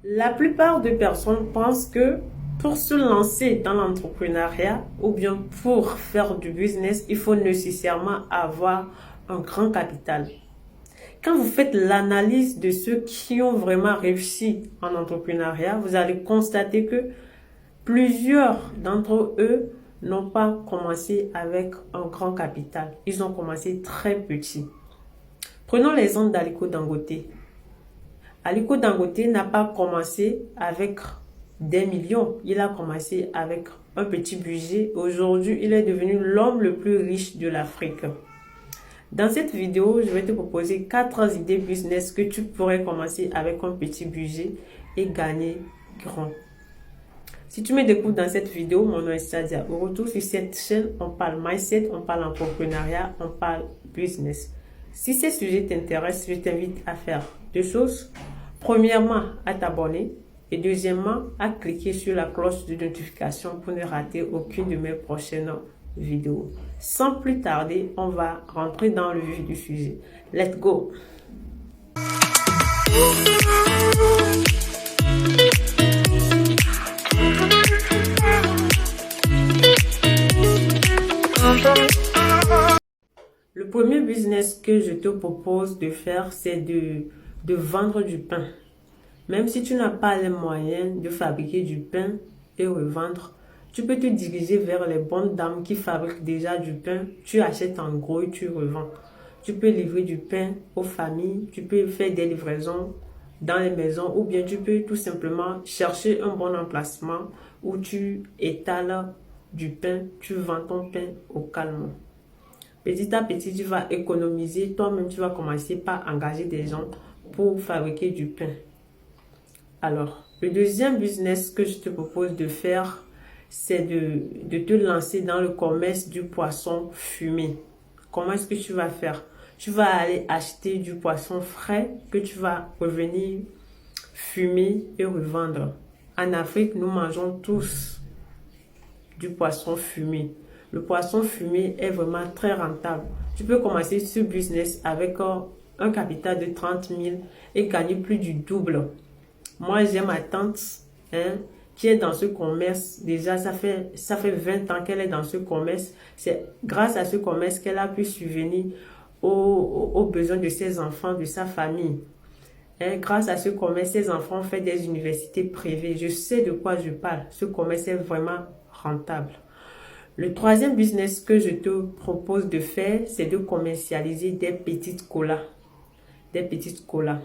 La plupart des personnes pensent que pour se lancer dans l'entrepreneuriat ou bien pour faire du business, il faut nécessairement avoir un grand capital. Quand vous faites l'analyse de ceux qui ont vraiment réussi en entrepreneuriat, vous allez constater que plusieurs d'entre eux n'ont pas commencé avec un grand capital. Ils ont commencé très petit. Prenons l'exemple d'Aliko Dangote. Aliko Dangote n'a pas commencé avec des millions. Il a commencé avec un petit budget. Aujourd'hui, il est devenu l'homme le plus riche de l'Afrique. Dans cette vidéo, je vais te proposer 4 idées business que tu pourrais commencer avec un petit budget et gagner grand. Si tu me découvres dans cette vidéo, mon nom est Sadia. Au retour sur cette chaîne, on parle mindset, on parle entrepreneuriat, on parle business. Si ces sujets t'intéressent, je t'invite à faire 2 choses. Premièrement, à t'abonner et deuxièmement, à cliquer sur la cloche de notification pour ne rater aucune de mes prochaines vidéos. Sans plus tarder, on va rentrer dans le vif du sujet. Let's go! Le premier business que je te propose de faire, c'est de vendre du pain. Même si tu n'as pas les moyens de fabriquer du pain et revendre, tu peux te diriger vers les bonnes dames qui fabriquent déjà du pain. Tu achètes en gros et tu revends. Tu peux livrer du pain aux familles, tu peux faire des livraisons dans les maisons ou bien tu peux tout simplement chercher un bon emplacement où tu étales du pain, tu vends ton pain au calme. Petit à petit, tu vas économiser. Toi-même, tu vas commencer par engager des gens pour fabriquer du pain. Alors, le deuxième business que je te propose de faire, c'est de te lancer dans le commerce du poisson fumé. Comment est-ce que tu vas faire? Tu vas aller acheter du poisson frais que tu vas revenir fumer et revendre. En Afrique, nous mangeons tous du poisson fumé. Le poisson fumé est vraiment très rentable. Tu peux commencer ce business avec un capital de 30 000 et gagner plus du double. Moi, j'ai ma tante qui est dans ce commerce. Déjà, ça fait 20 ans qu'elle est dans ce commerce. C'est grâce à ce commerce qu'elle a pu subvenir aux besoins de ses enfants, de sa famille. Grâce à ce commerce, ses enfants ont fait des universités privées. Je sais de quoi je parle. Ce commerce est vraiment rentable. Le troisième business que je te propose de faire, c'est de commercialiser des petites colas. Des petites colas.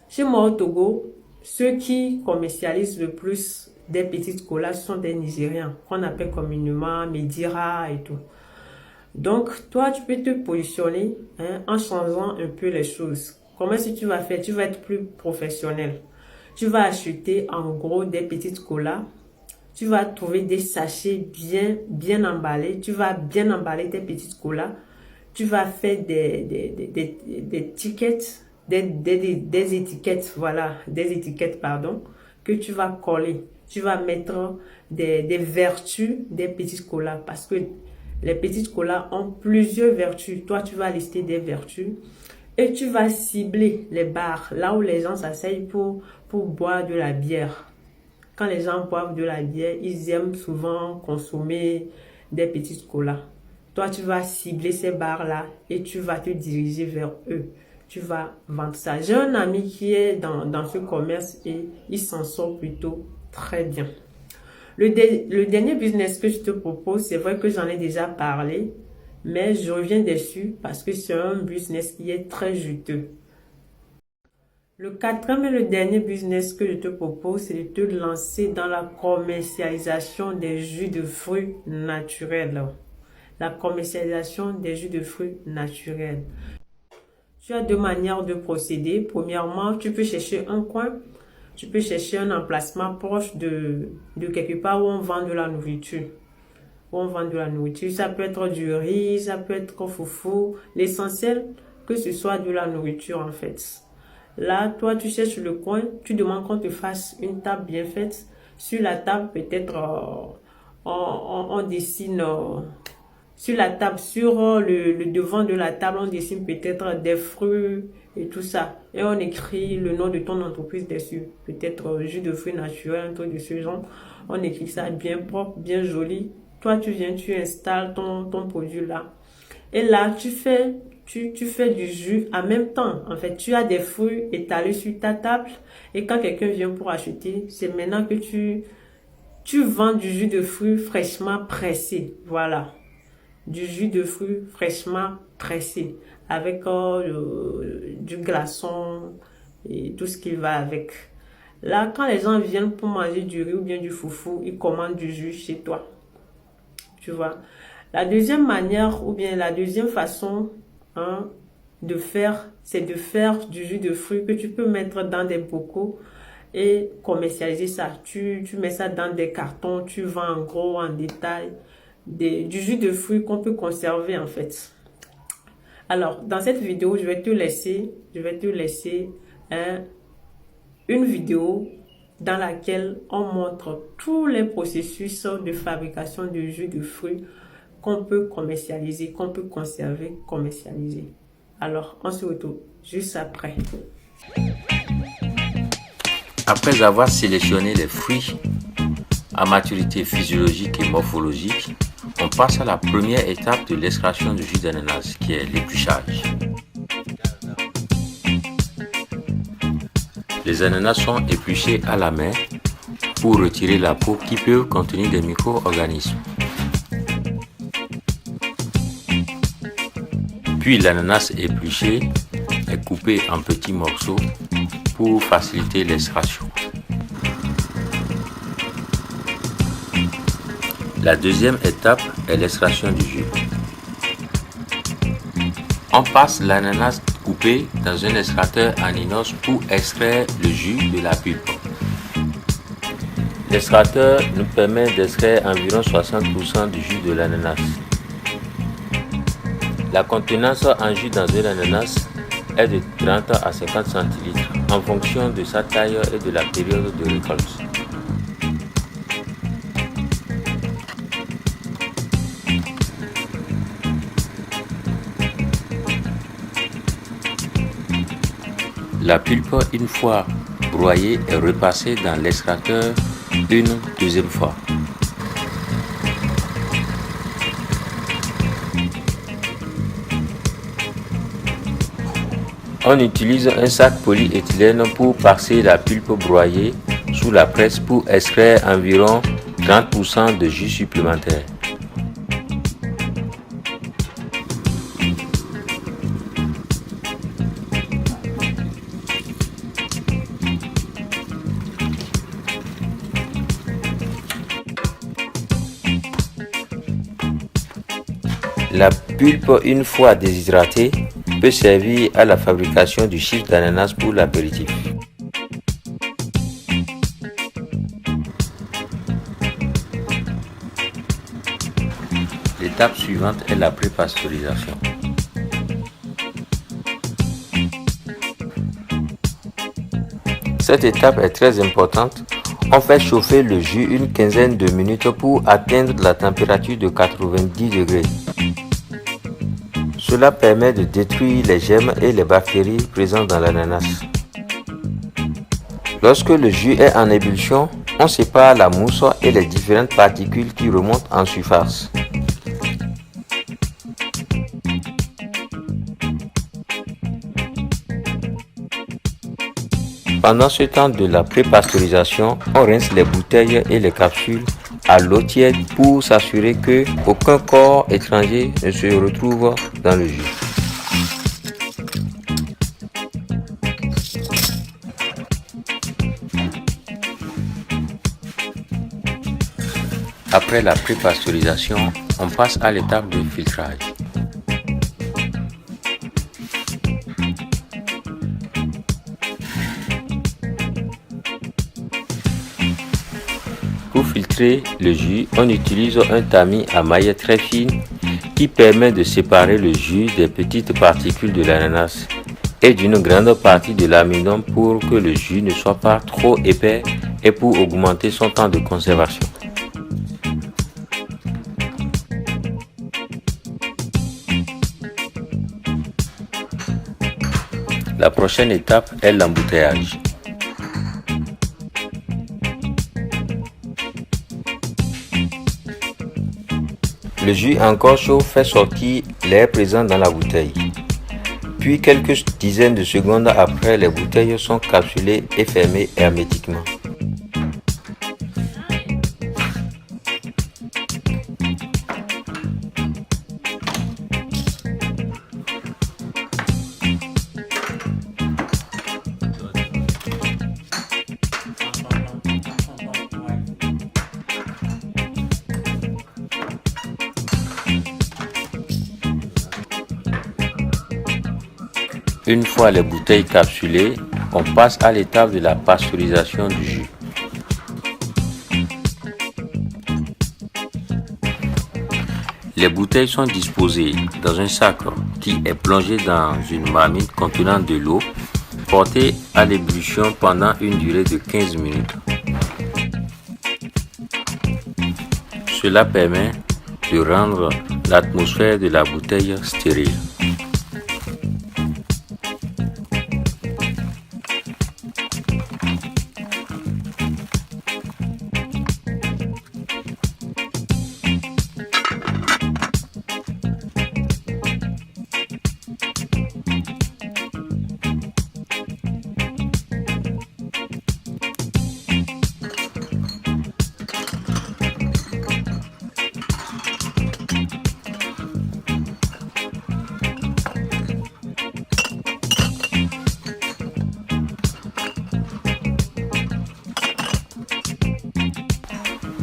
Chez moi au Togo, ceux qui commercialisent le plus des petites colas sont des Nigérians, qu'on appelle communément Medira et tout. Donc, toi, tu peux te positionner en changeant un peu les choses. Comment est-ce que tu vas faire? Tu vas être plus professionnel. Tu vas acheter en gros des petites colas. Tu vas trouver des sachets bien emballés. Tu vas bien emballer tes petites colas. Tu vas faire des tickets, des étiquettes, voilà, des étiquettes, pardon, que tu vas coller. Tu vas mettre des vertus des petites colas parce que les petites colas ont plusieurs vertus. Toi, tu vas lister des vertus et tu vas cibler les bars, là où les gens s'asseyent pour boire de la bière. Quand les gens boivent de la bière, ils aiment souvent consommer des petites colas. Toi, tu vas cibler ces bars-là et tu vas te diriger vers eux. Tu vas vendre ça. J'ai un ami qui est dans ce commerce et il s'en sort plutôt très bien. Le dernier business que je te propose, c'est vrai que j'en ai déjà parlé, mais je reviens dessus parce que c'est un business qui est très juteux. Le quatrième et le dernier business que je te propose, c'est de te lancer dans la commercialisation des jus de fruits naturels. La commercialisation des jus de fruits naturels. Tu as 2 manières de procéder. Premièrement, tu peux chercher un coin, tu peux chercher un emplacement proche de quelque part où on vend de la nourriture. Où on vend de la nourriture. Ça peut être du riz, ça peut être foufou. L'essentiel, que ce soit de la nourriture en fait. Là, toi, tu cherches le coin, tu demandes qu'on te fasse une table bien faite. Sur la table, peut-être, on dessine sur la table, sur le devant de la table, on dessine peut-être des fruits et tout ça. Et on écrit le nom de ton entreprise dessus. Peut-être jus de fruits naturels, un truc de ce genre. On écrit ça bien propre, bien joli. Toi, tu viens, tu installes ton produit là. Et là, tu fais du jus en même temps. En fait, tu as des fruits étalés sur ta table. Et quand quelqu'un vient pour acheter, c'est maintenant que tu vends du jus de fruits fraîchement pressé. Voilà. Du jus de fruits fraîchement pressé. Avec du glaçon et tout ce qui va avec. Là, quand les gens viennent pour manger du riz ou bien du foufou, ils commandent du jus chez toi. Tu vois. La deuxième manière ou bien la deuxième façon de faire, c'est de faire du jus de fruits que tu peux mettre dans des bocaux et commercialiser ça. Tu mets ça dans des cartons, tu vends en gros, en détail, du jus de fruits qu'on peut conserver en fait. Alors, dans cette vidéo, je vais te laisser une vidéo dans laquelle on montre tous les processus de fabrication de jus de fruits qu'on peut commercialiser, qu'on peut conserver, commercialiser. Alors, on se retrouve juste après. Après avoir sélectionné les fruits à maturité physiologique et morphologique, on passe à la première étape de l'extraction du jus d'ananas, qui est l'épluchage. Les ananas sont épluchés à la main pour retirer la peau qui peut contenir des micro-organismes. Puis l'ananas épluché est coupé en petits morceaux pour faciliter l'extraction. La deuxième étape est l'extraction du jus. On passe l'ananas coupé dans un extracteur en inox pour extraire le jus de la pulpe. L'extracteur nous permet d'extraire environ 60% du jus de l'ananas. La contenance en jus dans un ananas est de 30 à 50 centilitres en fonction de sa taille et de la période de récolte. La pulpe, une fois broyée, est repassée dans l'extracteur une deuxième fois. On utilise un sac polyéthylène pour passer la pulpe broyée sous la presse pour extraire environ 30% de jus supplémentaire. La pulpe, une fois déshydratée, peut servir à la fabrication du chips d'ananas pour l'apéritif. L'étape suivante est la prépasteurisation. Cette étape est très importante. On fait chauffer le jus une quinzaine de minutes pour atteindre la température de 90 degrés. Cela permet de détruire les germes et les bactéries présentes dans l'ananas. Lorsque le jus est en ébullition, on sépare la mousse et les différentes particules qui remontent en surface. Pendant ce temps de la prépasteurisation, on rince les bouteilles et les capsules à l'eau tiède pour s'assurer que aucun corps étranger ne se retrouve dans le jus. Après la prépasteurisation, on passe à l'étape de filtrage. Pour filtrer le jus, on utilise un tamis à maille très fine qui permet de séparer le jus des petites particules de l'ananas et d'une grande partie de l'amidon pour que le jus ne soit pas trop épais et pour augmenter son temps de conservation. prochaine étape est l'embouteillage. Le jus encore chaud fait sortir l'air présent dans la bouteille. Puis quelques dizaines de secondes après, les bouteilles sont capsulées et fermées hermétiquement. Une fois les bouteilles capsulées, on passe à l'étape de la pasteurisation du jus. Les bouteilles sont disposées dans un sac qui est plongé dans une marmite contenant de l'eau, portée à l'ébullition pendant une durée de 15 minutes. Cela permet de rendre l'atmosphère de la bouteille stérile.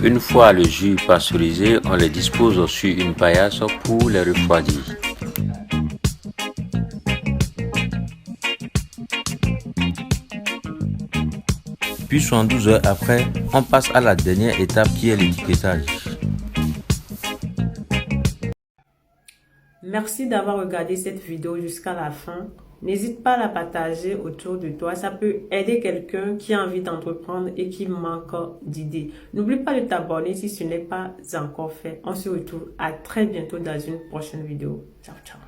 Une fois le jus pasteurisé, on les dispose sur une paillasse pour les refroidir. Puis 72 heures après, on passe à la dernière étape qui est l'étiquetage. Merci d'avoir regardé cette vidéo jusqu'à la fin. N'hésite pas à la partager autour de toi. Ça peut aider quelqu'un qui a envie d'entreprendre et qui manque d'idées. N'oublie pas de t'abonner si ce n'est pas encore fait. On se retrouve à très bientôt dans une prochaine vidéo. Ciao, ciao.